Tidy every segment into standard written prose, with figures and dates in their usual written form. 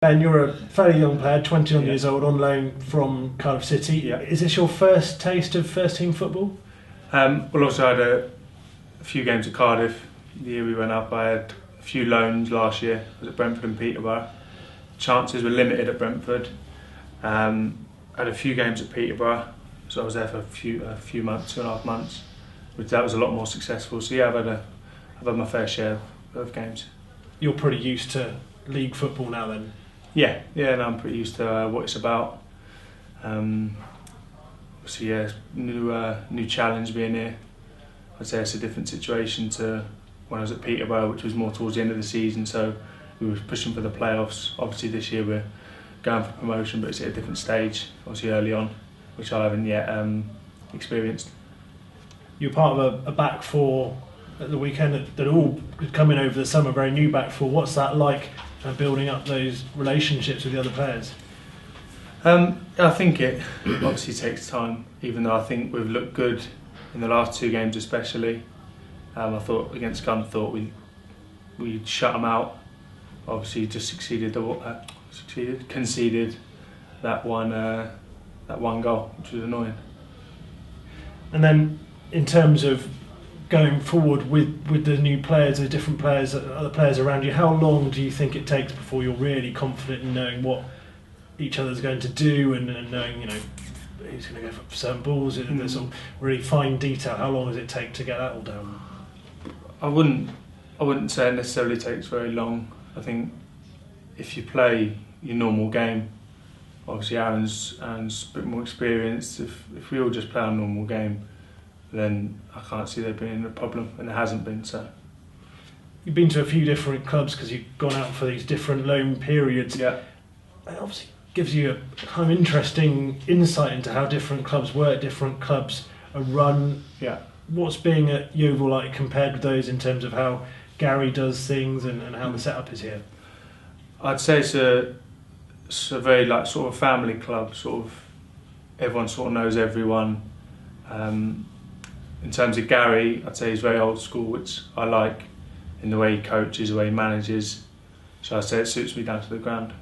Ben, you're a fairly young player, 21 years old, on loan from Cardiff City. Yeah. Is this your first taste of first team football? Well, also I had a few games at Cardiff. The year we went up, I had a few loans last year. I was at Brentford and Peterborough. Chances were limited at Brentford. I had a few games at Peterborough, so I was there for a few months, 2.5 months. Which that was a lot more successful. So yeah, I've had my fair share of games. You're pretty used to league football now, then. Yeah, no, I'm pretty used to what it's about. Obviously, yeah, new challenge being here. I'd say it's a different situation to when I was at Peterborough, which was more towards the end of the season. So we were pushing for the playoffs. Obviously, this year we're going for promotion, but it's at a different stage. Obviously, early on, which I haven't yet experienced. You're part of a back four at the weekend that all come in over the summer, very new back four. What's that like, building up those relationships with the other players? I think it obviously takes time, even though I think we've looked good in the last 2 games especially. I thought against Gunthorpe we shut them out. Obviously just conceded that one goal, which was annoying. And then in terms of going forward with the new players, the different players, other players around you, how long do you think it takes before you're really confident in knowing what each other's going to do and knowing, who's going to go for certain balls, the sort of really fine detail? How long does it take to get that all down? I wouldn't say it necessarily takes very long. I think if you play your normal game, obviously Aaron's a bit more experienced. If we all just play our normal game, then I can't see there being a problem, and there hasn't been. So you've been to a few different clubs because you've gone out for these different loan periods. Yeah, it obviously gives you a kind of interesting insight into how different clubs work, different clubs are run. Yeah. What's being at Yeovil like compared with those in terms of how Gary does things and how the setup is here? I'd say it's a very sort of family club. Sort of everyone sort of knows everyone. In terms of Gary, I'd say he's very old school, which I like in the way he coaches, the way he manages. So I'd say it suits me down to the ground.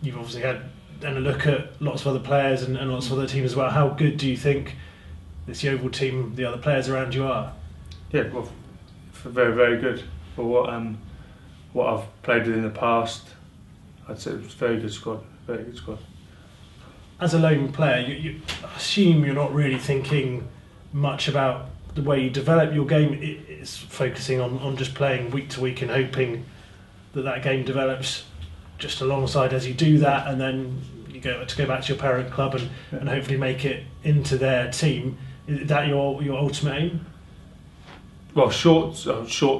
You've obviously had a look at lots of other players and lots of other teams as well. How good do you think this Yeovil team, the other players around you, are? Yeah, well, very, very good. For what I've played with in the past, I'd say it's a very good squad. Very good squad. As a lone player, you assume you're not really thinking much about the way you develop your game. It's focusing on just playing week to week and hoping that game develops just alongside as you do that, and then you go back to your parent club and hopefully make it into their team. Is that your ultimate aim? Well, short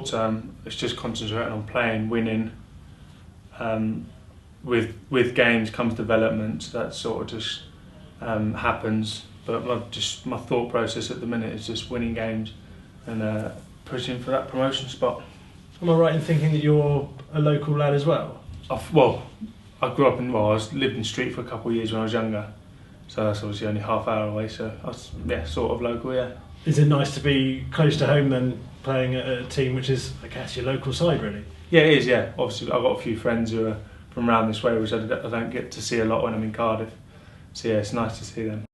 term, it's just concentrating on playing, winning. With games comes development. That sort of just happens. But my thought process at the minute is just winning games and pushing for that promotion spot. Am I right in thinking that you're a local lad as well? I grew up I lived in Street for a couple of years when I was younger, so that's obviously only half hour away. So I was sort of local. Yeah. Is it nice to be close to home then, playing at a team which is, I guess, your local side really? Yeah, it is. Yeah, obviously I've got a few friends who are from around this way, which I don't get to see a lot when I'm in Cardiff. So yeah, it's nice to see them.